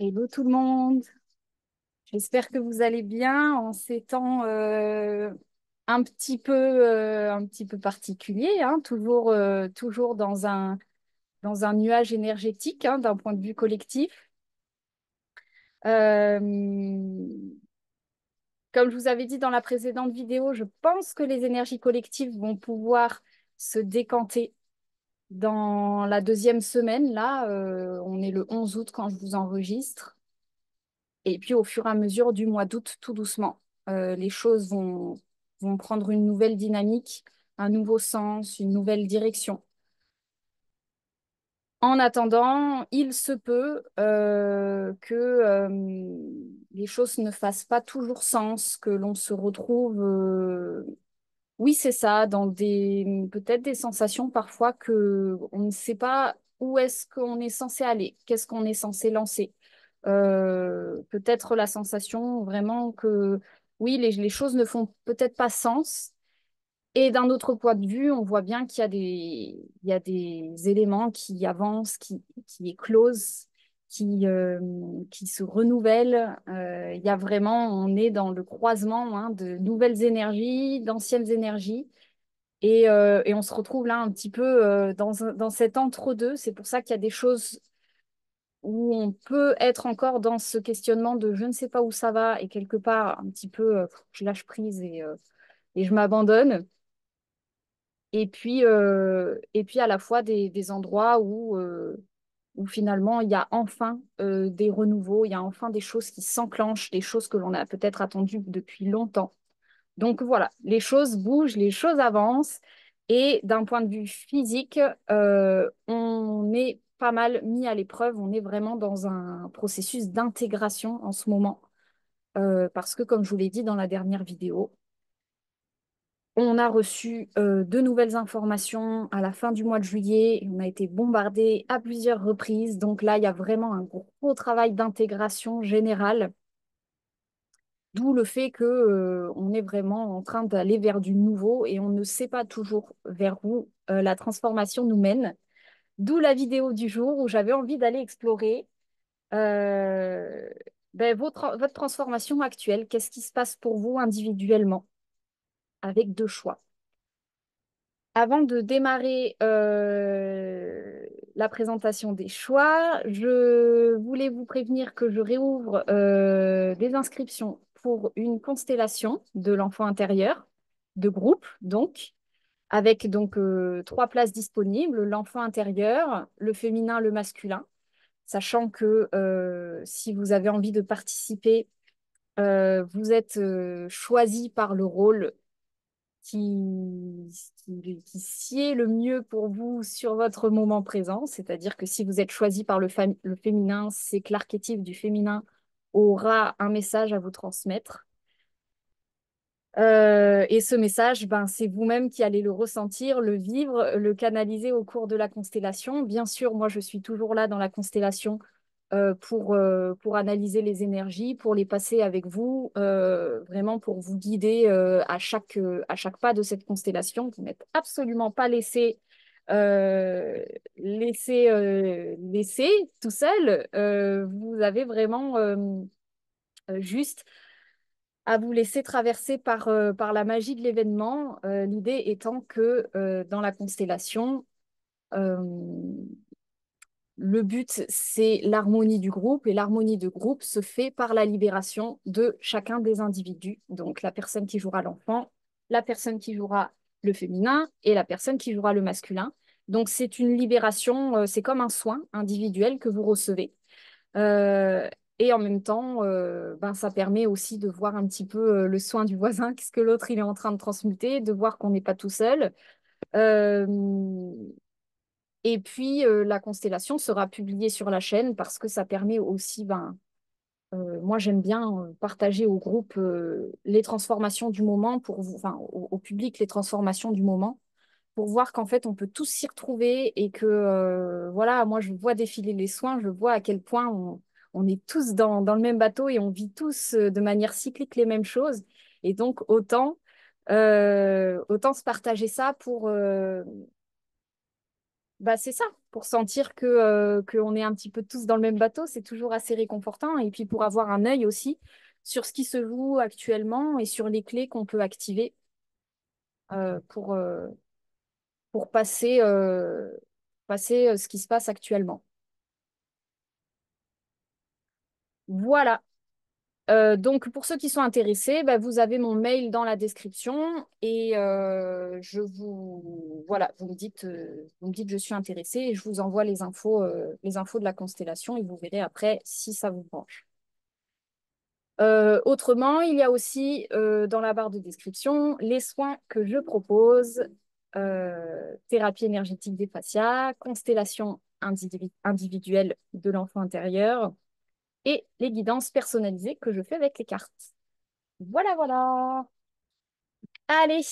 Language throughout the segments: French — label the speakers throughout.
Speaker 1: Hello tout le monde, j'espère que vous allez bien en ces temps un petit peu particuliers, hein, toujours dans un nuage énergétique, hein, d'un point de vue collectif. Euh, Comme je vous avais dit dans la précédente vidéo, je pense que les énergies collectives vont pouvoir se décanter dans la deuxième semaine. Là, on est le 11 août quand je vous enregistre. Et puis au fur et à mesure du mois d'août, tout doucement, les choses vont prendre une nouvelle dynamique, un nouveau sens, une nouvelle direction. En attendant, il se peut que les choses ne fassent pas toujours sens, que l'on se retrouve, oui, c'est ça, dans peut-être des sensations parfois que on ne sait pas où est-ce qu'on est censé aller, qu'est-ce qu'on est censé lancer. Peut-être la sensation vraiment que oui, les choses ne font peut-être pas sens. Et d'un autre point de vue, on voit bien il y a des éléments qui avancent, qui éclosent, qui se renouvellent. Il y a vraiment, on est dans le croisement, hein, de nouvelles énergies, d'anciennes énergies. Et on se retrouve là un petit peu dans cet entre-deux. C'est pour ça qu'il y a des choses où on peut être encore dans ce questionnement de je ne sais pas où ça va et quelque part un petit peu je lâche prise et je m'abandonne. Et puis à la fois des endroits où finalement il y a enfin des renouveaux, il y a enfin des choses qui s'enclenchent, des choses que l'on a peut-être attendues depuis longtemps. Donc voilà, les choses bougent, les choses avancent. Et d'un point de vue physique, on est pas mal mis à l'épreuve. On est vraiment dans un processus d'intégration en ce moment. Parce que, comme je vous l'ai dit dans la dernière vidéo, on a reçu de nouvelles informations à la fin du mois de juillet. Et on a été bombardé à plusieurs reprises. Donc là, il y a vraiment un gros travail d'intégration générale. D'où le fait que, on est vraiment en train d'aller vers du nouveau et on ne sait pas toujours vers où la transformation nous mène. D'où la vidéo du jour où j'avais envie d'aller explorer euh, votre transformation actuelle. Qu'est-ce qui se passe pour vous individuellement avec deux choix? Avant de démarrer la présentation des choix, je voulais vous prévenir que je réouvre des inscriptions pour une constellation de l'enfant intérieur, de groupe donc, avec donc trois places disponibles, l'enfant intérieur, le féminin, le masculin, sachant que si vous avez envie de participer, vous êtes choisi par le rôle qui sied le mieux pour vous sur votre moment présent. C'est-à-dire que si vous êtes choisi par le féminin, c'est que l'archétype du féminin aura un message à vous transmettre. Et ce message, ben, c'est vous-même qui allez le ressentir, le vivre, le canaliser au cours de la constellation. Bien sûr, moi, je suis toujours là dans la constellation pour analyser les énergies, pour les passer avec vous, vraiment pour vous guider à chaque pas de cette constellation. Vous n'êtes absolument pas laissé tout seul. Vous avez vraiment juste à vous laisser traverser par la magie de l'événement. L'idée étant que dans la constellation, euh, le but, c'est l'harmonie du groupe et l'harmonie de groupe se fait par la libération de chacun des individus. Donc la personne qui jouera l'enfant, la personne qui jouera le féminin et la personne qui jouera le masculin. Donc c'est une libération, c'est comme un soin individuel que vous recevez. Euh, et en même temps, ben, ça permet aussi de voir un petit peu le soin du voisin, qu'est-ce que l'autre il est en train de transmuter, de voir qu'on n'est pas tout seul. Euh, et puis, la constellation sera publiée sur la chaîne parce que ça permet aussi, ben, moi j'aime bien partager au groupe les transformations du moment pour vous, enfin au public les transformations du moment pour voir qu'en fait on peut tous s'y retrouver et que voilà, moi je vois défiler les soins, je vois à quel point on est tous dans le même bateau et on vit tous de manière cyclique les mêmes choses. Et donc autant se partager ça Bah, c'est ça, pour sentir qu'on est un petit peu tous dans le même bateau, c'est toujours assez réconfortant. Et puis pour avoir un œil aussi sur ce qui se joue actuellement et sur les clés qu'on peut activer euh, pour, euh, pour passer ce qui se passe actuellement. Voilà. Donc pour ceux qui sont intéressés, bah, vous avez mon mail dans la description et voilà, vous me dites je suis intéressée et je vous envoie les infos de la constellation et vous verrez après si ça vous branche. Autrement, il y a aussi dans la barre de description les soins que je propose, thérapie énergétique des fascias, constellation individuelle de l'enfant intérieur et les guidances personnalisées que je fais avec les cartes. Voilà, voilà. Allez,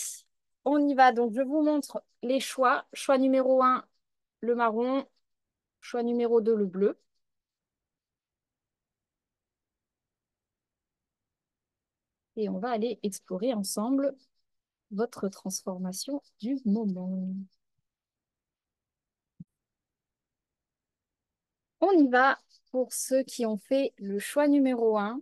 Speaker 1: on y va. Donc, je vous montre les choix. Choix numéro un, le marron. Choix numéro 2, le bleu. Et on va aller explorer ensemble votre transformation du moment. On y va pour ceux qui ont fait le choix numéro un.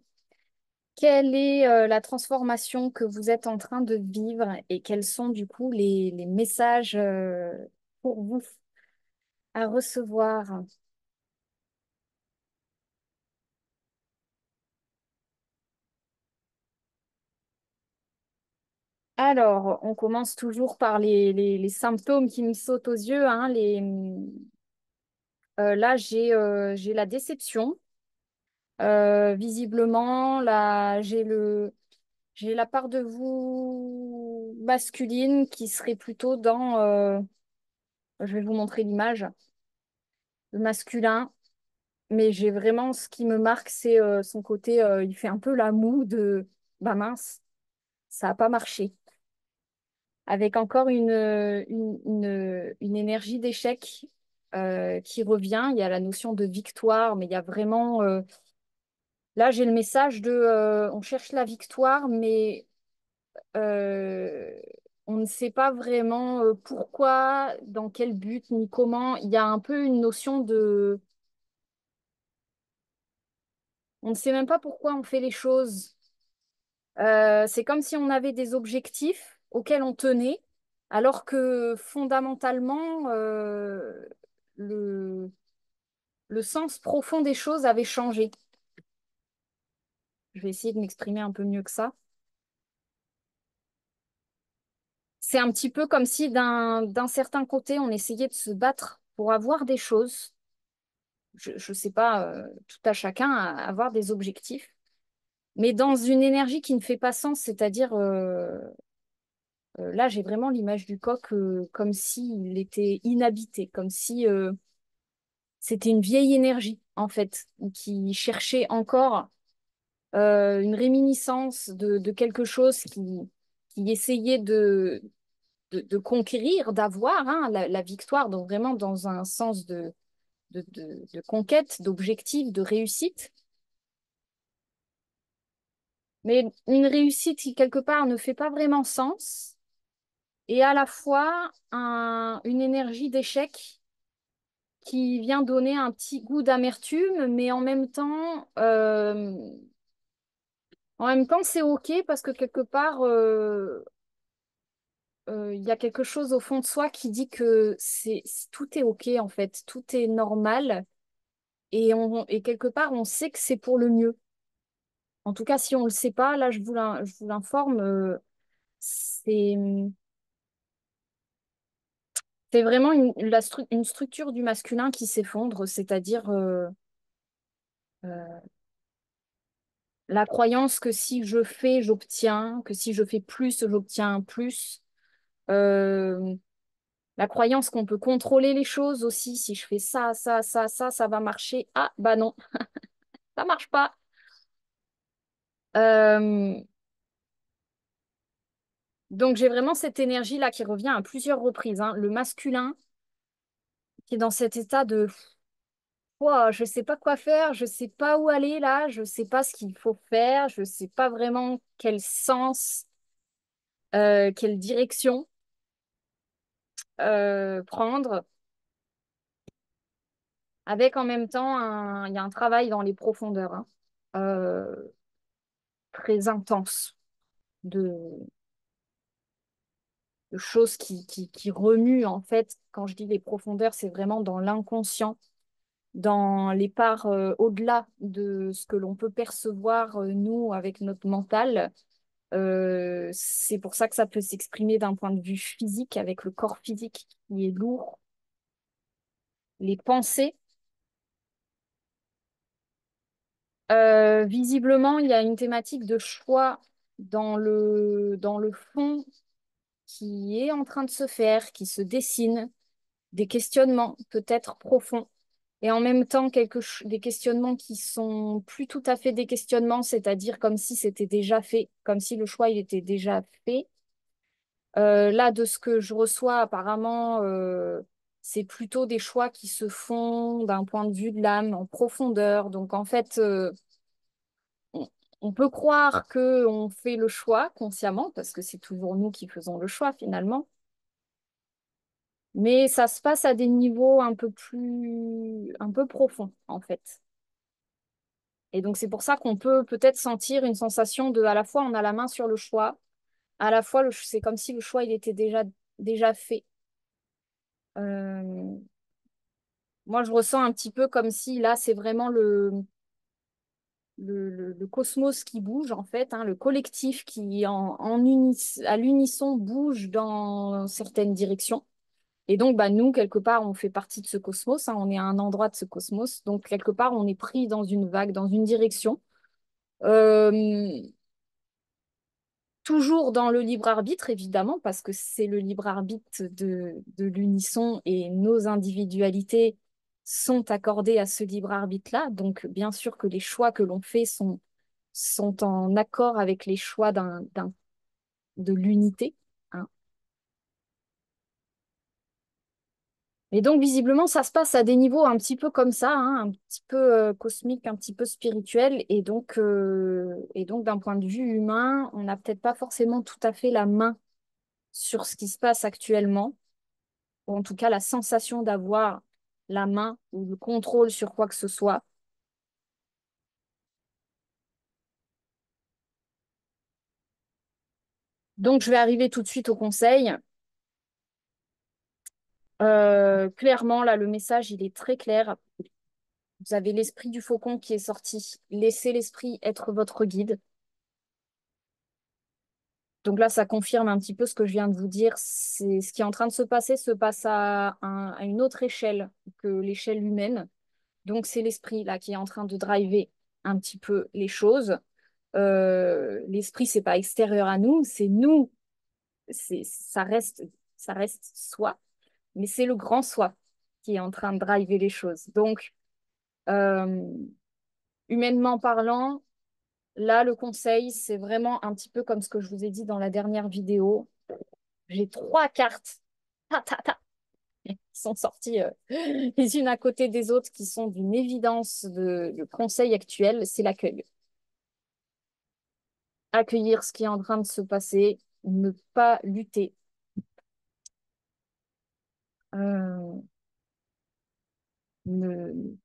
Speaker 1: Quelle est la transformation que vous êtes en train de vivre et quels sont du coup les messages pour vous à recevoir? Alors, on commence toujours par les symptômes qui me sautent aux yeux, hein, là, j'ai la déception. Visiblement, là, j'ai la part de vous masculine qui serait plutôt dans, je vais vous montrer l'image, le masculin, mais j'ai vraiment ce qui me marque, c'est son côté, il fait un peu la moue de, bah mince, ça n'a pas marché. Avec encore une énergie d'échec qui revient. Il y a la notion de victoire, mais il y a vraiment... là, j'ai le message de... on cherche la victoire, mais euh, on ne sait pas vraiment pourquoi, dans quel but, ni comment. Il y a un peu une notion de... On ne sait même pas pourquoi on fait les choses. C'est comme si on avait des objectifs auxquels on tenait, alors que fondamentalement, le, le sens profond des choses avait changé. Je vais essayer de m'exprimer un peu mieux que ça. C'est un petit peu comme si d'un certain côté, on essayait de se battre pour avoir des choses. Je ne sais pas, tout à chacun à avoir des objectifs, mais dans une énergie qui ne fait pas sens, c'est-à-dire là, j'ai vraiment l'image du coq comme s'il était inhabité, comme si c'était une vieille énergie, en fait, qui cherchait encore une réminiscence de quelque chose qui essayait de conquérir, d'avoir hein, la victoire, donc vraiment dans un sens de conquête, d'objectif, de réussite. Mais une réussite qui, quelque part, ne fait pas vraiment sens, et à la fois une énergie d'échec qui vient donner un petit goût d'amertume, mais en même temps, c'est OK parce que quelque part, il y a quelque chose au fond de soi qui dit que tout est OK en fait, tout est normal et quelque part, on sait que c'est pour le mieux. En tout cas, si on ne le sait pas, là, je vous l'informe, c'est, c'est vraiment une structure du masculin qui s'effondre, c'est-à-dire euh, la croyance que si je fais, j'obtiens, que si je fais plus, j'obtiens plus. Euh, la croyance qu'on peut contrôler les choses aussi. Si je fais ça va marcher. Ah, bah non, ça marche pas. Euh, donc j'ai vraiment cette énergie-là qui revient à plusieurs reprises, hein. Le masculin qui est dans cet état de Ouah, je sais pas quoi faire, je sais pas où aller là, je sais pas ce qu'il faut faire, je sais pas vraiment quel sens, quelle direction prendre. avec en même temps il y a un travail dans les profondeurs, hein, euh, très intense de, de choses qui remuent en fait. Quand je dis les profondeurs, c'est vraiment dans l'inconscient, dans les parts au-delà de ce que l'on peut percevoir, nous, avec notre mental. C'est pour ça que ça peut s'exprimer d'un point de vue physique, avec le corps physique qui est lourd, les pensées. Visiblement, il y a une thématique de choix dans le fond qui est en train de se faire, qui se dessine, des questionnements peut-être profonds. Et en même temps, des questionnements qui sont plus tout à fait des questionnements, c'est-à-dire comme si c'était déjà fait, comme si le choix il était déjà fait. Là, de ce que je reçois, apparemment, c'est plutôt des choix qui se font d'un point de vue de l'âme, en profondeur. Donc, en fait, on, on peut croire que on fait le choix consciemment, parce que c'est toujours nous qui faisons le choix finalement. Mais ça se passe à des niveaux un peu profonds, en fait. Et donc, c'est pour ça qu'on peut peut-être sentir une sensation de, à la fois, on a la main sur le choix, à la fois, c'est comme si le choix, il était déjà fait. Euh, Moi, je ressens un petit peu comme si, là, c'est vraiment le cosmos qui bouge, en fait, hein, le collectif qui, à l'unisson, bouge dans certaines directions. Et donc, bah, nous, quelque part, on fait partie de ce cosmos, hein, on est à un endroit de ce cosmos. Donc, quelque part, on est pris dans une vague, dans une direction. Euh, Toujours dans le libre arbitre, évidemment, parce que c'est le libre arbitre de l'unisson et nos individualités sont accordées à ce libre arbitre-là. Donc, bien sûr que les choix que l'on fait sont en accord avec les choix de l'unité, hein. Et donc, visiblement, ça se passe à des niveaux un petit peu comme ça, hein, un petit peu cosmique, un petit peu spirituel. Et donc d'un point de vue humain, on n'a peut-être pas forcément tout à fait la main sur ce qui se passe actuellement, ou en tout cas la sensation d'avoir la main ou le contrôle sur quoi que ce soit. Donc, je vais arriver tout de suite au conseil. Clairement, là, le message, il est très clair. Vous avez l'esprit du faucon qui est sorti. Laissez l'esprit être votre guide. Donc là, ça confirme un petit peu ce que je viens de vous dire. C'est ce qui est en train de se passe à une autre échelle que l'échelle humaine. Donc c'est l'esprit là qui est en train de driver un petit peu les choses. L'esprit, c'est pas extérieur à nous, c'est nous. Ça reste soi, mais c'est le grand soi qui est en train de driver les choses. Donc, euh, humainement parlant, là, le conseil, c'est vraiment un petit peu comme ce que je vous ai dit dans la dernière vidéo. J'ai trois cartes ta, ta, ta, qui sont sorties les unes à côté des autres, qui sont d'une évidence le conseil actuel, c'est l'accueil. Accueillir ce qui est en train de se passer, ne pas lutter. Euh, ne-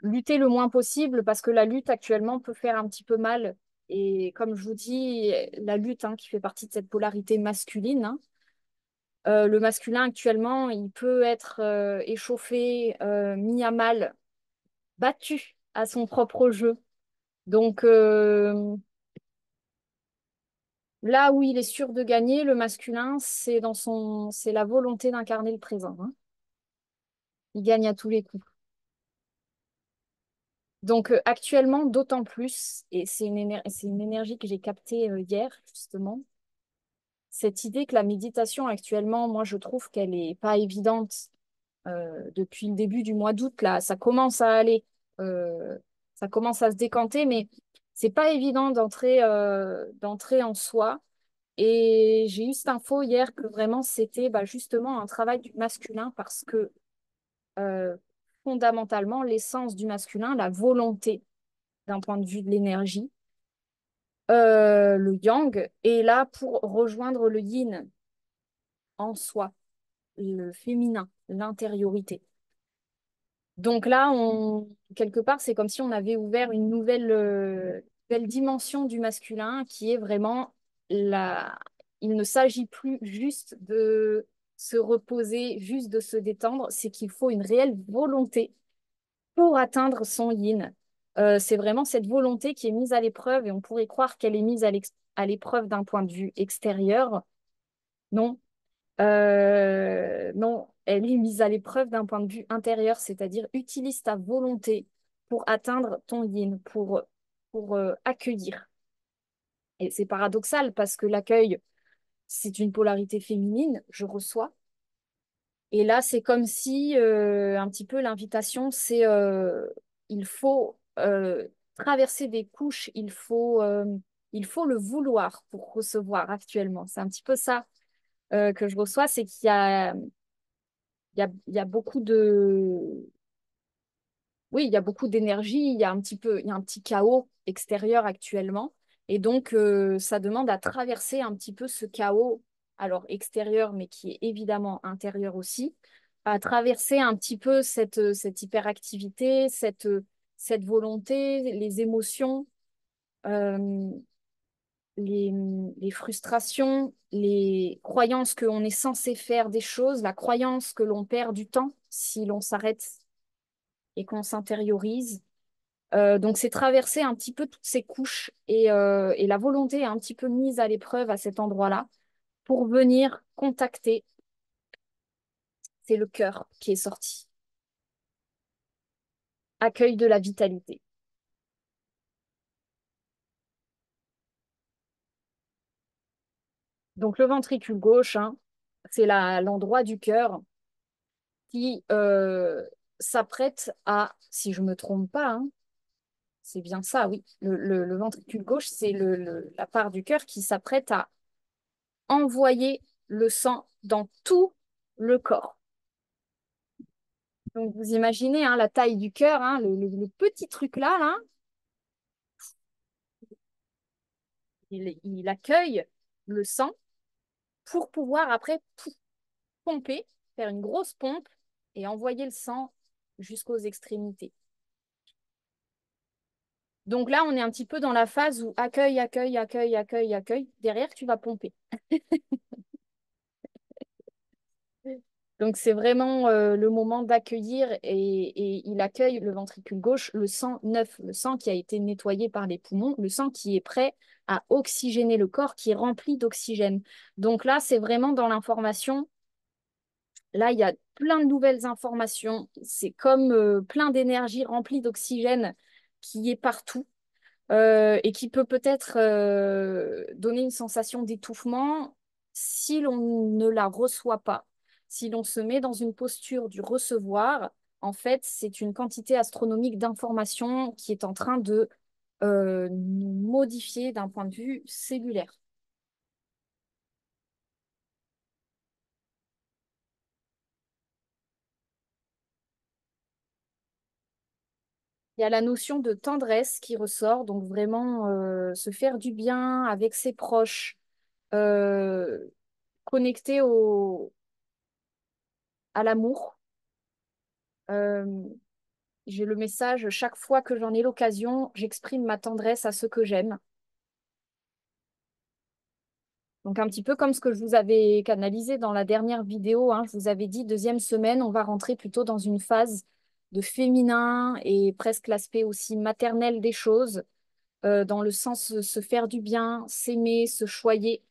Speaker 1: Lutter le moins possible parce que la lutte actuellement peut faire un petit peu mal. Et comme je vous dis, la lutte, hein, qui fait partie de cette polarité masculine, hein, le masculin actuellement, il peut être échauffé, mis à mal, battu à son propre jeu. Donc là où il est sûr de gagner, le masculin, c'est la volonté d'incarner le présent, hein. Il gagne à tous les coups. Donc actuellement, d'autant plus, et c'est une énergie que j'ai captée hier, justement, cette idée que la méditation actuellement, moi, je trouve qu'elle n'est pas évidente depuis le début du mois d'août, là, ça commence à aller, euh, ça commence à se décanter, mais c'est pas évident d'entrer en soi. Et j'ai eu cette info hier que vraiment c'était bah, justement un travail du masculin parce que euh, fondamentalement, l'essence du masculin, la volonté d'un point de vue de l'énergie, le yang est là pour rejoindre le yin en soi, le féminin, l'intériorité. Donc là, quelque part, c'est comme si on avait ouvert une nouvelle dimension du masculin qui est vraiment la... Il ne s'agit plus juste de se reposer, juste de se détendre, c'est qu'il faut une réelle volonté pour atteindre son yin. C'est vraiment cette volonté qui est mise à l'épreuve et on pourrait croire qu'elle est mise à l'épreuve d'un point de vue extérieur. Non, non, elle est mise à l'épreuve d'un point de vue intérieur, c'est-à-dire utilise ta volonté pour atteindre ton yin, pour accueillir. Et c'est paradoxal parce que l'accueil, c'est une polarité féminine, je reçois. Et là, c'est comme si un petit peu l'invitation, c'est il faut traverser des couches, il faut le vouloir pour recevoir actuellement. C'est un petit peu ça que je reçois, c'est il y a beaucoup de... Oui, il y a beaucoup d'énergie, il y a un petit chaos extérieur actuellement. Et donc, ça demande à traverser un petit peu ce chaos, alors extérieur, mais qui est évidemment intérieur aussi, à traverser un petit peu cette hyperactivité, cette volonté, les émotions, euh, les, les frustrations, les croyances qu'on est censé faire des choses, la croyance que l'on perd du temps si l'on s'arrête et qu'on s'intériorise. Donc, c'est traverser un petit peu toutes ces couches et la volonté est un petit peu mise à l'épreuve à cet endroit-là pour venir contacter. C'est le cœur qui est sorti. Accueil de la vitalité. Donc, le ventricule gauche, hein, c'est l'endroit du cœur qui s'apprête à, si je ne me trompe pas, hein, c'est bien ça, oui, le ventricule gauche, c'est la part du cœur qui s'apprête à envoyer le sang dans tout le corps. Donc, vous imaginez hein, la taille du cœur, hein, le petit truc là, il accueille le sang pour pouvoir après pomper, faire une grosse pompe et envoyer le sang jusqu'aux extrémités. Donc là, on est un petit peu dans la phase où accueil, accueil, accueil, accueil, accueil. Derrière, tu vas pomper. Donc c'est vraiment le moment d'accueillir et il accueille le ventricule gauche, le sang neuf, le sang qui a été nettoyé par les poumons, le sang qui est prêt à oxygéner le corps, qui est rempli d'oxygène. Donc là, c'est vraiment dans l'information. Là, il y a plein de nouvelles informations. C'est comme plein d'énergie remplie d'oxygène qui est partout et qui peut peut-être donner une sensation d'étouffement si l'on ne la reçoit pas. Si l'on se met dans une posture du recevoir, en fait, c'est une quantité astronomique d'informations qui est en train de nous modifier d'un point de vue cellulaire. Il y a la notion de tendresse qui ressort, donc vraiment se faire du bien avec ses proches, euh, connecter à l'amour. Euh, J'ai le message, chaque fois que j'en ai l'occasion, j'exprime ma tendresse à ceux que j'aime. Donc un petit peu comme ce que je vous avais canalisé dans la dernière vidéo, hein, je vous avais dit, deuxième semaine, on va rentrer plutôt dans une phase de féminin et presque l'aspect aussi maternel des choses, dans le sens se faire du bien, s'aimer, se choyer,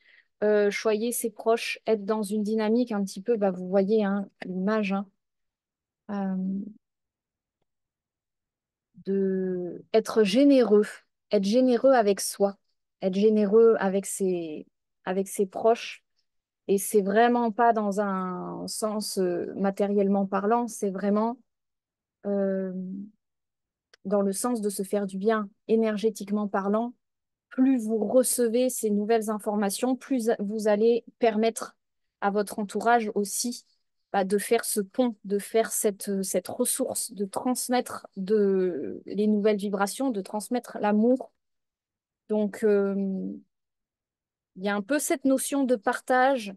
Speaker 1: choyer ses proches, être dans une dynamique un petit peu, bah, vous voyez hein, l'image, hein, euh, de être généreux avec soi, être généreux avec ses proches. Et c'est vraiment pas dans un sens matériellement parlant, c'est vraiment euh, dans le sens de se faire du bien énergétiquement parlant. Plus vous recevez ces nouvelles informations, plus vous allez permettre à votre entourage aussi bah, de faire ce pont, de faire cette ressource, de transmettre les nouvelles vibrations, de transmettre l'amour. Donc, il y a un peu cette notion de partage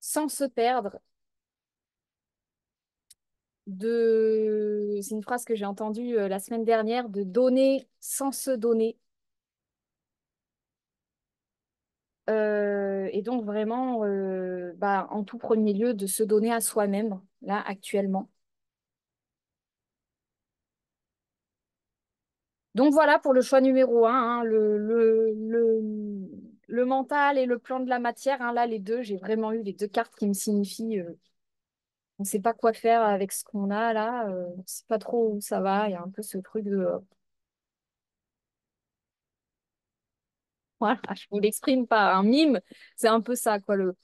Speaker 1: sans se perdre. c'est une phrase que j'ai entendue la semaine dernière, de donner sans se donner. Et donc vraiment, bah, en tout premier lieu, de se donner à soi-même, là, actuellement. Donc voilà pour le choix numéro un, hein, le mental et le plan de la matière. Hein, là, les deux, j'ai vraiment eu les deux cartes qui me signifient on ne sait pas quoi faire avec ce qu'on a là, on ne sait pas trop où ça va. Il y a un peu ce truc de voilà, je vous l'exprime par un mime, c'est un peu ça, quoi, le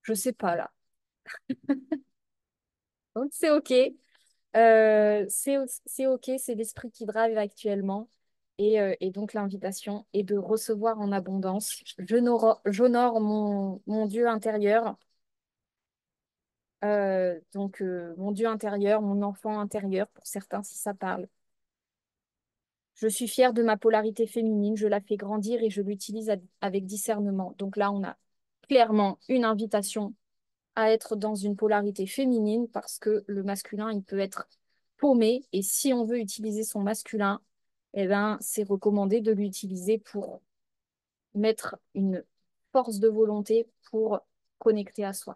Speaker 1: je sais pas là. Donc c'est OK. C'est OK, c'est l'esprit qui drive actuellement. Et donc l'invitation est de recevoir en abondance. J'honore mon Dieu intérieur. Mon Dieu intérieur, mon enfant intérieur, pour certains, si ça parle. Je suis fière de ma polarité féminine, je la fais grandir et je l'utilise avec discernement. Donc là, on a clairement une invitation à être dans une polarité féminine parce que le masculin, il peut être paumé. Et si on veut utiliser son masculin, eh ben, c'est recommandé de l'utiliser pour mettre une force de volonté pour connecter à soi.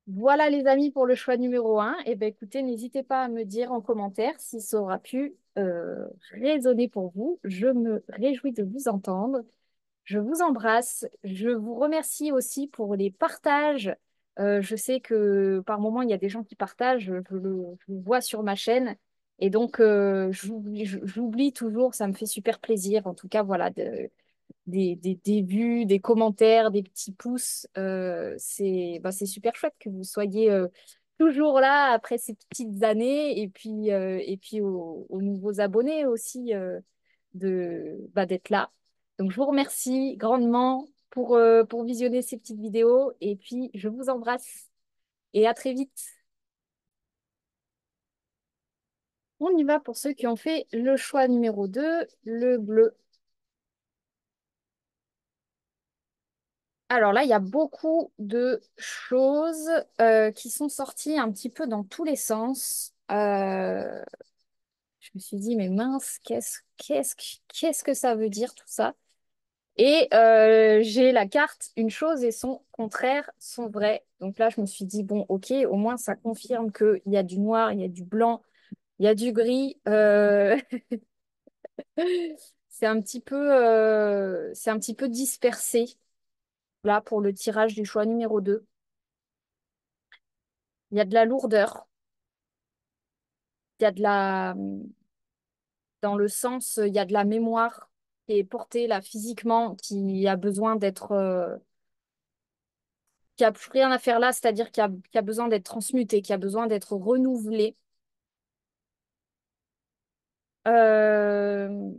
Speaker 1: Voilà les amis pour le choix numéro un. Et ben écoutez, n'hésitez pas à me dire en commentaire si ça aura pu résonner pour vous. Je me réjouis de vous entendre. Je vous embrasse. Je vous remercie aussi pour les partages. Je sais que par moment, il y a des gens qui partagent. Je le vois sur ma chaîne. Et donc, j'oublie toujours. Ça me fait super plaisir. En tout cas, voilà, des vues, des commentaires, des petits pouces. C'est super chouette que vous soyez toujours là après ces petites années. Et puis aux nouveaux abonnés aussi d'être là. Donc, je vous remercie grandement pour visionner ces petites vidéos. Et puis, je vous embrasse et à très vite. On y va pour ceux qui ont fait le choix numéro 2 le bleu. Alors là, il y a beaucoup de choses qui sont sorties un petit peu dans tous les sens. Je me suis dit, mais mince, qu'est-ce que ça veut dire tout ça? Et j'ai la carte, une chose et son contraire sont vraies. Donc là, je me suis dit, bon, ok, au moins ça confirme qu'il y a du noir, il y a du blanc, il y a du gris. C'est un petit peu dispersé là pour le tirage du choix numéro 2. Il y a de la lourdeur. Il y a de la, dans le sens, il y a de la mémoire qui est portée là physiquement, qui a besoin d'être, qui a plus rien à faire là, c'est-à-dire qui a besoin d'être transmutée, qui a besoin d'être renouvelée. Euh,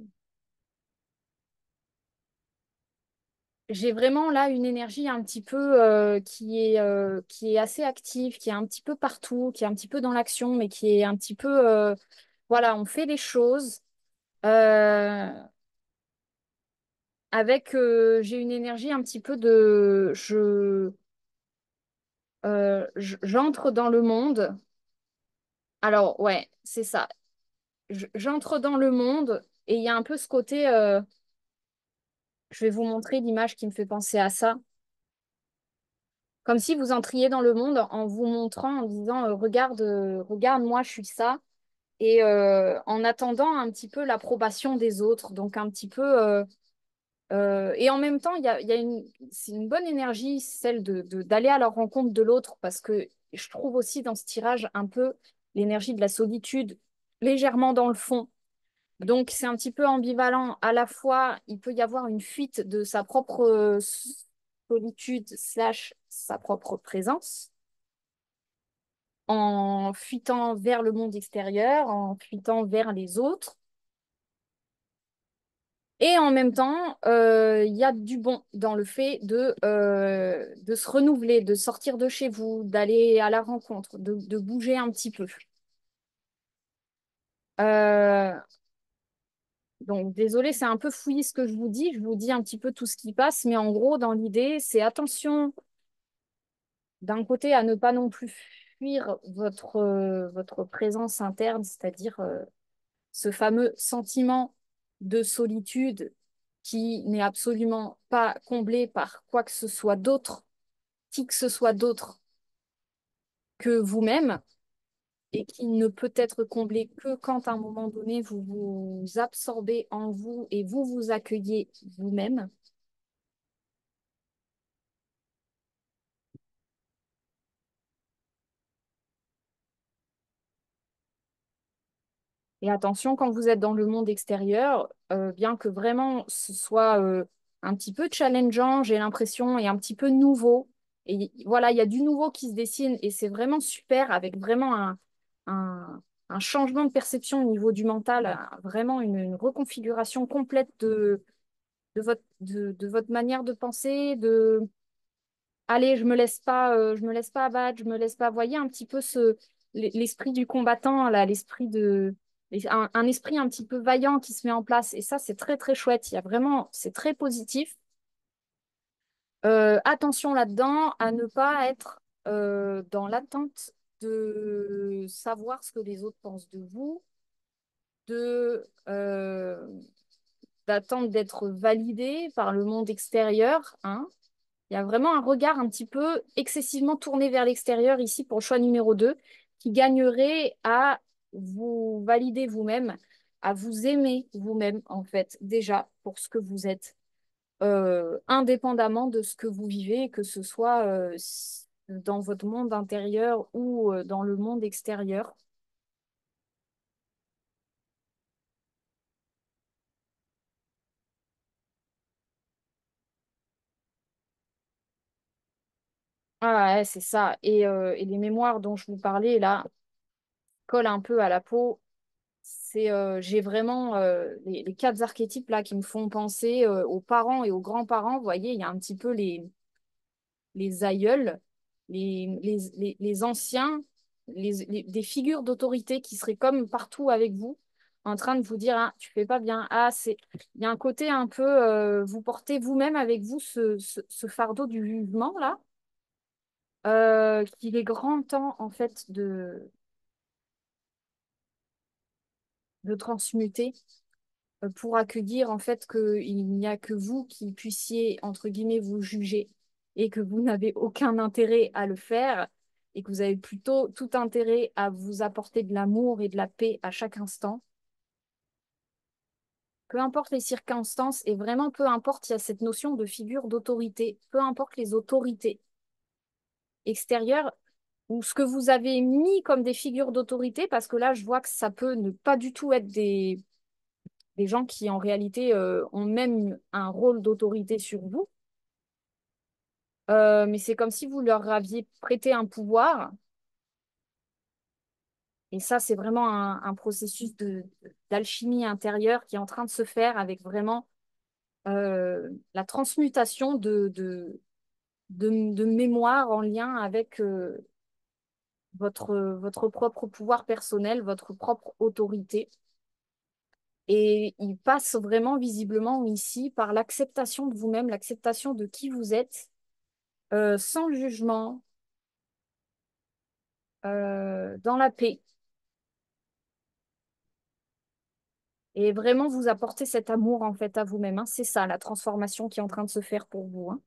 Speaker 1: j'ai vraiment là une énergie un petit peu qui est assez active, qui est un petit peu partout, qui est un petit peu dans l'action, mais qui est un petit peu, voilà, on fait les choses. Euh, j'ai une énergie un petit peu j'entre dans le monde. Alors, ouais, c'est ça. J'entre dans le monde et il y a un peu ce côté, je vais vous montrer l'image qui me fait penser à ça. Comme si vous entriez dans le monde en vous montrant, en disant, regarde, regarde, moi, je suis ça. Et en attendant un petit peu l'approbation des autres. Donc, un petit peu. Et en même temps, il y a c'est une bonne énergie, celle d'aller à la rencontre de l'autre, parce que je trouve aussi dans ce tirage un peu l'énergie de la solitude légèrement dans le fond. Donc, c'est un petit peu ambivalent. À la fois, il peut y avoir une fuite de sa propre solitude slash sa propre présence, en fuitant vers le monde extérieur, en fuitant vers les autres. Et en même temps, il y a du bon dans le fait de se renouveler, de sortir de chez vous, d'aller à la rencontre, de bouger un petit peu. Euh, donc, désolé, c'est un peu fouillis ce que je vous dis un petit peu tout ce qui passe, mais en gros, dans l'idée, c'est attention d'un côté, à ne pas non plus fuir votre présence interne, c'est-à-dire ce fameux sentiment de solitude qui n'est absolument pas comblé par quoi que ce soit d'autre, qui que ce soit d'autre que vous-même, et qui ne peut être comblé que quand à un moment donné, vous vous absorbez en vous et vous vous accueillez vous-même. Et attention, quand vous êtes dans le monde extérieur, bien que vraiment ce soit un petit peu challengeant, j'ai l'impression, et un petit peu nouveau. Et voilà, il y a du nouveau qui se dessine et c'est vraiment super avec vraiment un, un changement de perception au niveau du mental, vraiment une reconfiguration complète de votre manière de penser, de allez, je me laisse pas abattre, je me laisse pas. Voyez un petit peu l'esprit du combattant, là, un esprit un petit peu vaillant qui se met en place. Et ça, c'est très, très chouette. Il y a vraiment, c'est très positif. Attention là-dedans à ne pas être dans l'attente de savoir ce que les autres pensent de vous, de, d'attendre d'être validé par le monde extérieur, hein. Il y a vraiment un regard un petit peu excessivement tourné vers l'extérieur ici pour le choix numéro 2, qui gagnerait à vous valider vous-même, à vous aimer vous-même, en fait, déjà pour ce que vous êtes, indépendamment de ce que vous vivez, que ce soit dans votre monde intérieur ou dans le monde extérieur. Ah ouais, c'est ça. Et les mémoires dont je vous parlais, là, collent un peu à la peau. J'ai vraiment les quatre archétypes là qui me font penser aux parents et aux grands-parents. Vous voyez, il y a un petit peu les aïeuls, les anciens, des figures d'autorité qui seraient comme partout avec vous, en train de vous dire, ah, tu fais pas bien. Ah, il y a un côté un peu, vous portez vous-même avec vous ce fardeau du jugement là, qu'il est grand temps en fait de transmuter pour accueillir en fait qu'il n'y a que vous qui puissiez, entre guillemets, vous juger et que vous n'avez aucun intérêt à le faire et que vous avez plutôt tout intérêt à vous apporter de l'amour et de la paix à chaque instant. Peu importe les circonstances et vraiment peu importe, il y a cette notion de figure d'autorité, peu importe les autorités extérieures ou ce que vous avez mis comme des figures d'autorité, parce que là, je vois que ça peut ne pas du tout être des gens qui en réalité ont même un rôle d'autorité sur vous. Mais c'est comme si vous leur aviez prêté un pouvoir. Et ça, c'est vraiment un processus d'alchimie intérieure qui est en train de se faire avec vraiment la transmutation de mémoire en lien avec votre propre pouvoir personnel, votre propre autorité. Et il passe vraiment visiblement ici par l'acceptation de vous-même, l'acceptation de qui vous êtes, sans jugement, dans la paix. Et vraiment vous apporter cet amour en fait à vous-même, hein. C'est ça la transformation qui est en train de se faire pour vous, hein.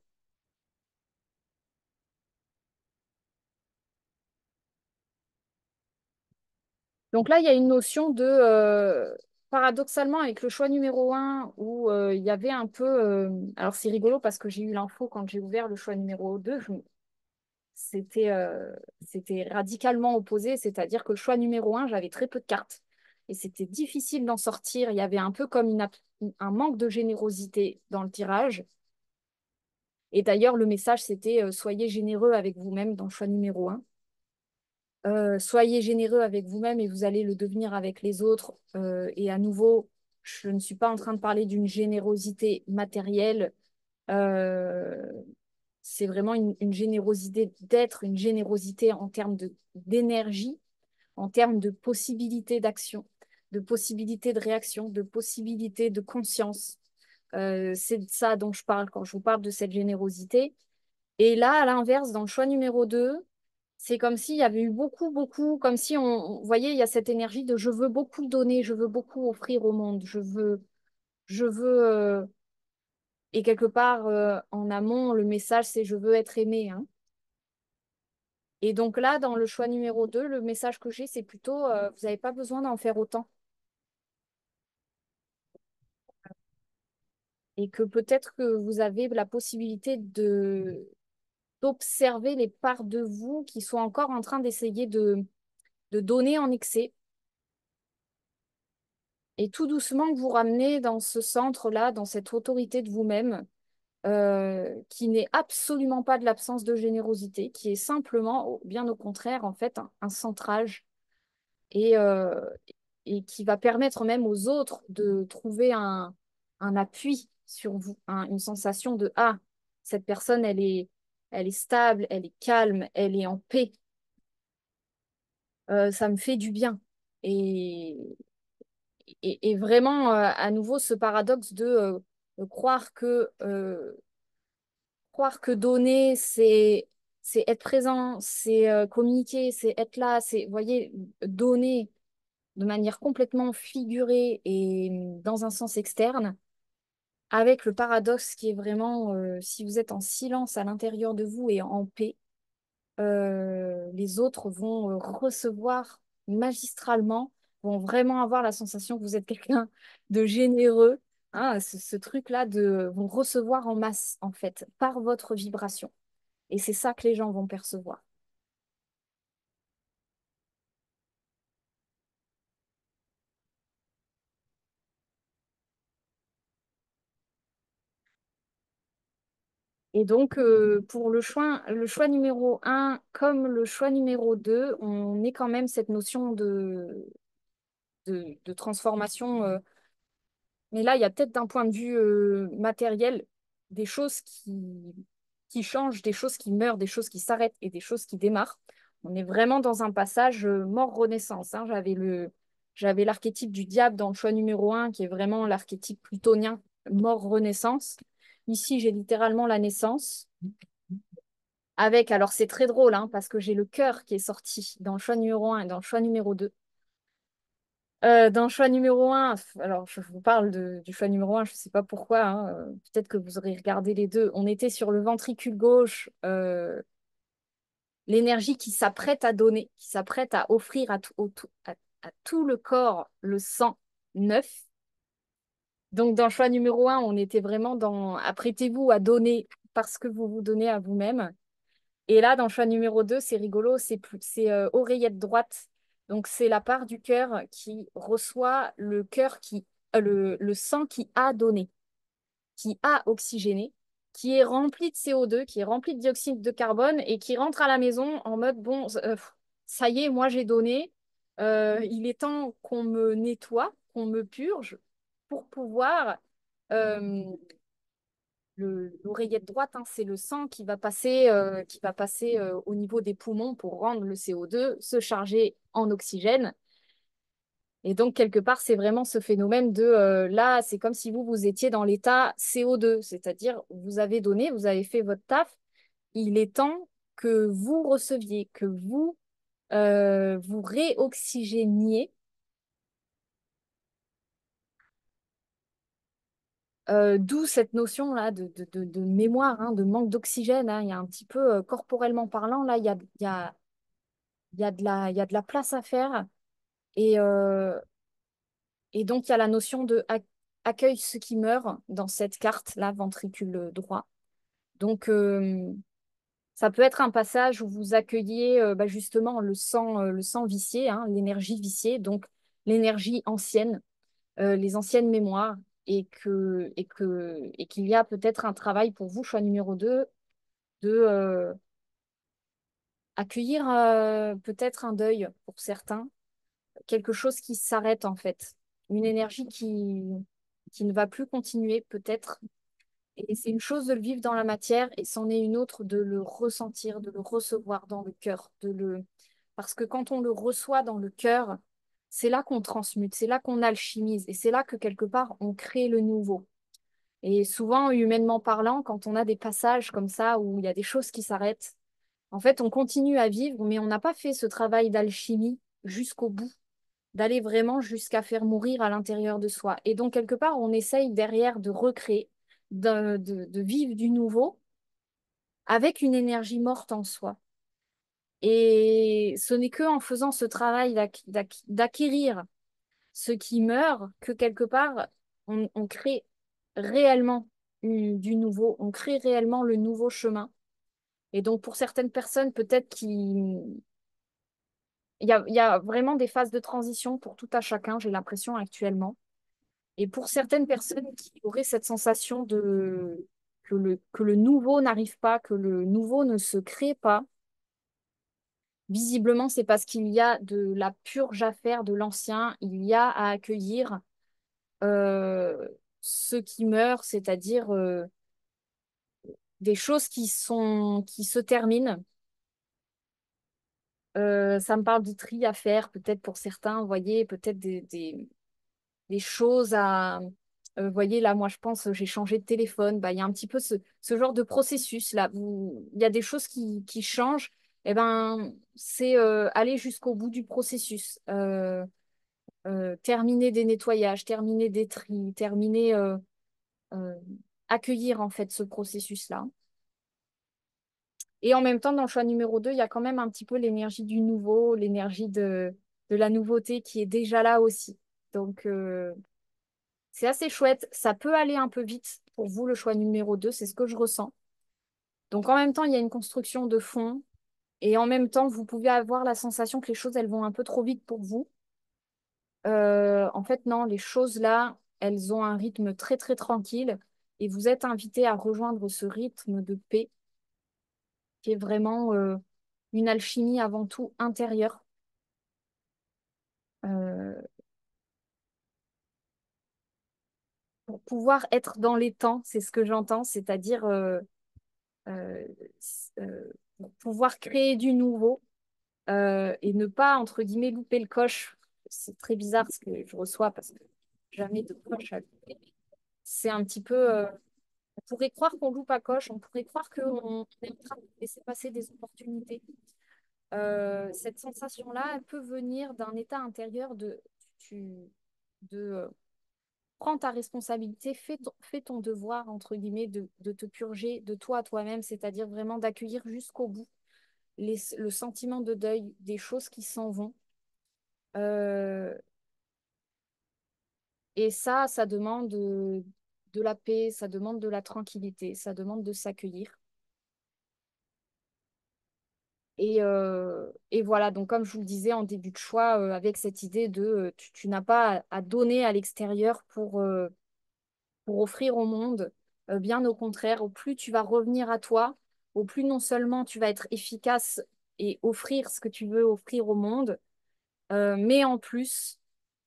Speaker 1: Donc là, il y a une notion de, paradoxalement, avec le choix numéro 1, où il y avait un peu... alors c'est rigolo parce que j'ai eu l'info quand j'ai ouvert le choix numéro 2, c'était c'était radicalement opposé, c'est-à-dire que le choix numéro 1, j'avais très peu de cartes. Et c'était difficile d'en sortir. Il y avait un peu comme un manque de générosité dans le tirage. Et d'ailleurs, le message, c'était soyez généreux avec vous-même dans le choix numéro 1. Soyez généreux avec vous-même et vous allez le devenir avec les autres. Et à nouveau, je ne suis pas en train de parler d'une générosité matérielle. Euh, c'est vraiment une générosité d'être, une générosité en termes d'énergie, en termes de possibilités d'action, de possibilités de réaction, de possibilités de conscience. C'est de ça dont je parle quand je vous parle de cette générosité. Et là, à l'inverse, dans le choix numéro 2, c'est comme s'il y avait eu beaucoup, beaucoup, comme si vous voyez, il y a cette énergie de je veux beaucoup donner, je veux beaucoup offrir au monde, je veux, et quelque part, en amont, le message, c'est je veux être aimé, hein. Et donc là, dans le choix numéro 2, le message que j'ai, c'est plutôt, vous n'avez pas besoin d'en faire autant. Et que peut-être que vous avez la possibilité d'observer les parts de vous qui sont encore en train d'essayer de donner en excès et tout doucement vous ramener dans ce centre-là, dans cette autorité de vous-même, qui n'est absolument pas de l'absence de générosité, qui est simplement, bien au contraire, en fait, un centrage et, euh, et qui va permettre même aux autres de trouver un appui sur vous, une sensation de ah, cette personne, elle est stable, elle est calme, elle est en paix. Ça me fait du bien. Et, et vraiment, à nouveau, ce paradoxe de croire que donner, c'est être présent, c'est communiquer, c'est être là, c'est, vous voyez, donner de manière complètement figurée et dans un sens externe, avec le paradoxe qui est vraiment, si vous êtes en silence à l'intérieur de vous et en paix, les autres vont recevoir magistralement, vont vraiment avoir la sensation que vous êtes quelqu'un de généreux. Hein, ce truc-là vont recevoir en masse, en fait, par votre vibration. Et c'est ça que les gens vont percevoir. Et donc, pour le choix numéro un comme le choix numéro 2, on est quand même cette notion de transformation. Mais là, il y a peut-être d'un point de vue matériel des choses qui changent, des choses qui meurent, des choses qui s'arrêtent et des choses qui démarrent. On est vraiment dans un passage mort-renaissance, hein. J'avais l'archétype du diable dans le choix numéro un, qui est vraiment l'archétype plutonien, mort-renaissance. Ici, j'ai littéralement la naissance. Avec, alors c'est très drôle, hein, parce que j'ai le cœur qui est sorti dans le choix numéro un et dans le choix numéro 2. Dans le choix numéro un, alors je vous parle du choix numéro un, je ne sais pas pourquoi, hein, peut-être que vous aurez regardé les deux. On était sur le ventricule gauche, l'énergie qui s'apprête à donner, qui s'apprête à offrir à tout le corps le sang neuf. Donc dans le choix numéro un, on était vraiment dans apprêtez-vous à donner parce que vous vous donnez à vous-même. Et là, dans le choix numéro 2, c'est rigolo, c'est oreillette droite. Donc, c'est la part du cœur qui reçoit le cœur le sang qui a donné, qui a oxygéné, qui est rempli de CO2, qui est rempli de dioxyde de carbone et qui rentre à la maison en mode, bon, ça y est, moi j'ai donné. Il est temps qu'on me nettoie, qu'on me purge pour pouvoir euh, l'oreillette droite, hein, c'est le sang qui va passer au niveau des poumons pour rendre le CO2, se charger en oxygène. Et donc, quelque part, c'est vraiment ce phénomène de là, c'est comme si vous étiez dans l'état CO2, c'est-à-dire vous avez donné, vous avez fait votre taf. Il est temps que vous receviez, que vous réoxygéniez. D'où cette notion-là de mémoire, hein, de manque d'oxygène, hein. Il y a un petit peu, corporellement parlant, là, il y a de la place à faire. Et, euh, et donc, il y a la notion de accueille ce qui meurt dans cette carte-là, ventricule droit. Donc, ça peut être un passage où vous accueillez bah, justement le sang vicié, hein, l'énergie viciée, donc l'énergie ancienne, les anciennes mémoires, et qu'il y a peut-être un travail pour vous, choix numéro 2 de accueillir peut-être un deuil pour certains, quelque chose qui s'arrête en fait, une énergie qui ne va plus continuer peut-être. Et c'est une chose de le vivre dans la matière et c'en est une autre de le ressentir, de le recevoir dans le cœur, parce que quand on le reçoit dans le cœur, c'est là qu'on transmute, c'est là qu'on alchimise et c'est là que quelque part on crée le nouveau. Et souvent, humainement parlant, quand on a des passages comme ça où il y a des choses qui s'arrêtent, en fait, on continue à vivre, mais on n'a pas fait ce travail d'alchimie jusqu'au bout, d'aller vraiment jusqu'à faire mourir à l'intérieur de soi. Et donc, quelque part, on essaye derrière de recréer, de vivre du nouveau avec une énergie morte en soi. Et ce n'est que en faisant ce travail d'acquérir ce qui meurt que quelque part, on crée réellement du nouveau, on crée réellement le nouveau chemin. Et donc, pour certaines personnes, peut-être il y a vraiment des phases de transition pour tout à chacun, j'ai l'impression actuellement. Et pour certaines personnes qui auraient cette sensation que le nouveau n'arrive pas, que le nouveau ne se crée pas, visiblement, c'est parce qu'il y a de la purge à faire de l'ancien, il y a à accueillir ceux qui meurent, c'est-à-dire des choses qui se terminent. Ça me parle du tri à faire, peut-être pour certains, vous voyez, peut-être des choses à... Vous voyez, là, moi, je pense, j'ai changé de téléphone. Bah, il y a un petit peu ce genre de processus, là, où il y a des choses qui changent. Eh ben, c'est aller jusqu'au bout du processus. Terminer des nettoyages, terminer des tris, terminer... euh, accueillir, en fait, ce processus-là. Et en même temps, dans le choix numéro 2 il y a quand même un petit peu l'énergie du nouveau, l'énergie de la nouveauté qui est déjà là aussi. Donc, c'est assez chouette. Ça peut aller un peu vite pour vous, le choix numéro 2 c'est ce que je ressens. Donc, en même temps, il y a une construction de fond. Et en même temps, vous pouvez avoir la sensation que les choses, elles vont un peu trop vite pour vous. En fait, non, les choses là, elles ont un rythme très, très tranquille. Et vous êtes invité à rejoindre ce rythme de paix qui est vraiment une alchimie avant tout intérieure. euh, pour pouvoir être dans les temps, c'est ce que j'entends, c'est-à-dire euh, pour pouvoir créer du nouveau et ne pas, entre guillemets, louper le coche. C'est très bizarre ce que je reçois parce que jamais de coche à louper. C'est un petit peu... on pourrait croire qu'on loupe à coche, on pourrait croire qu'on est en train de laisser passer des opportunités. Cette sensation-là, elle peut venir d'un état intérieur tu, de prends ta responsabilité, fais ton devoir, entre guillemets, de te purger de toi à toi-même, c'est-à-dire vraiment d'accueillir jusqu'au bout le sentiment de deuil des choses qui s'en vont. Euh, et ça demande de la paix, ça demande de la tranquillité, ça demande de s'accueillir. Et voilà, donc comme je vous le disais en début de choix, avec cette idée de tu n'as pas à donner à l'extérieur pour offrir au monde. Bien au contraire, au plus tu vas revenir à toi, au plus non seulement tu vas être efficace et offrir ce que tu veux offrir au monde, mais en plus,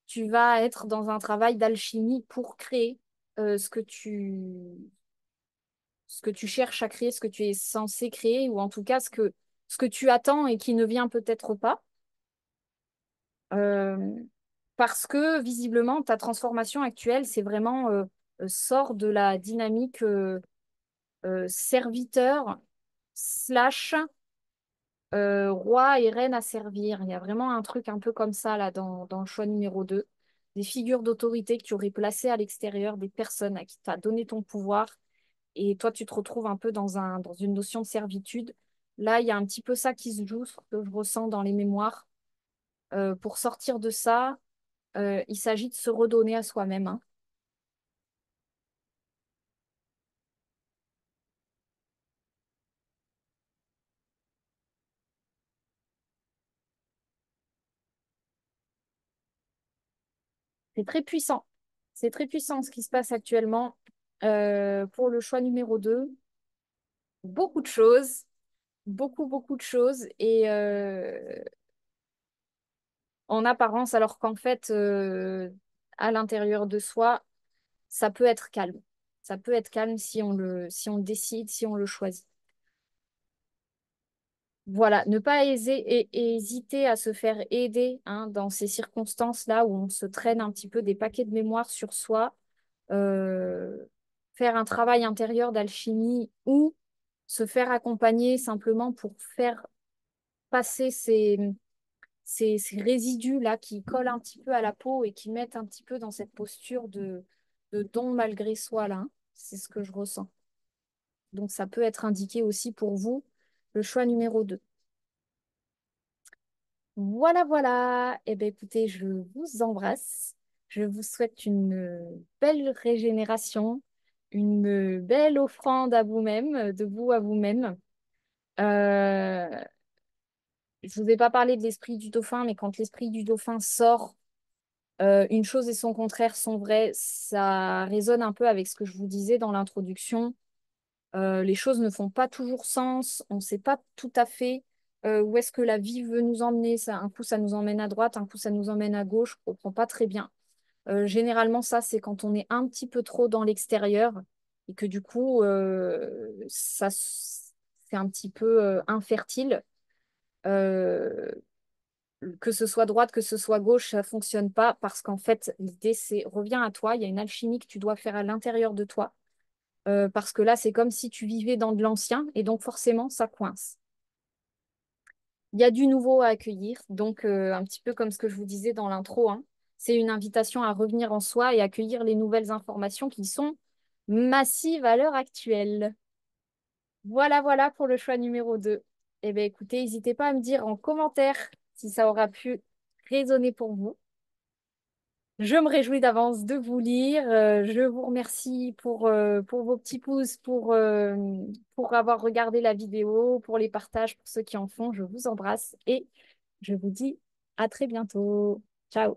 Speaker 1: tu vas être dans un travail d'alchimie pour créer ce que ce que tu cherches à créer, ce que tu es censé créer, ou en tout cas ce que tu attends et qui ne vient peut-être pas. Euh, Parce que visiblement, ta transformation actuelle, c'est vraiment sort de la dynamique serviteur slash roi et reine à servir. Il y a vraiment un truc un peu comme ça là dans le choix numéro 2. Des figures d'autorité que tu aurais placées à l'extérieur, des personnes à qui tu as donné ton pouvoir et toi tu te retrouves un peu dans une notion de servitude. Là, il y a un petit peu ça qui se joue, ce que je ressens dans les mémoires. Pour sortir de ça, il s'agit de se redonner à soi-même, hein. C'est très puissant. C'est très puissant ce qui se passe actuellement. Pour le choix numéro 2 beaucoup de choses, beaucoup de choses, et en apparence, alors qu'en fait, à l'intérieur de soi, ça peut être calme. Ça peut être calme si on le décide, si on le choisit. Voilà, ne pas hésiter à se faire aider hein, dans ces circonstances-là où on se traîne un petit peu des paquets de mémoire sur soi. Euh, faire un travail intérieur d'alchimie ou se faire accompagner simplement pour faire passer ces résidus-là qui collent un petit peu à la peau et qui mettent un petit peu dans cette posture de don malgré soi là. C'est ce que je ressens. Donc ça peut être indiqué aussi pour vous, le choix numéro 2. Voilà, voilà. Eh bien, écoutez, je vous embrasse. Je vous souhaite une belle régénération, une belle offrande à vous-même, de vous à vous-même. Euh, je ne vous ai pas parlé de l'esprit du dauphin, mais quand l'esprit du dauphin sort, une chose et son contraire sont vrais. Ça résonne un peu avec ce que je vous disais dans l'introduction. Les choses ne font pas toujours sens. On ne sait pas tout à fait où est-ce que la vie veut nous emmener. Ça, un coup, ça nous emmène à droite, un coup, ça nous emmène à gauche. On ne comprend pas très bien. Généralement, ça, c'est quand on est un petit peu trop dans l'extérieur et que du coup, c'est un petit peu infertile. Euh, que ce soit droite, que ce soit gauche, ça fonctionne pas parce qu'en fait, l'idée, c'est reviens à toi. Il y a une alchimie que tu dois faire à l'intérieur de toi. Parce que là, c'est comme si tu vivais dans de l'ancien et donc forcément, ça coince. Il y a du nouveau à accueillir, donc un petit peu comme ce que je vous disais dans l'intro, hein, c'est une invitation à revenir en soi et accueillir les nouvelles informations qui sont massives à l'heure actuelle. Voilà, voilà pour le choix numéro 2. Eh bien, écoutez, n'hésitez pas à me dire en commentaire si ça aura pu résonner pour vous. Je me réjouis d'avance de vous lire. Je vous remercie pour vos petits pouces, pour avoir regardé la vidéo, pour les partages, pour ceux qui en font. Je vous embrasse et je vous dis à très bientôt.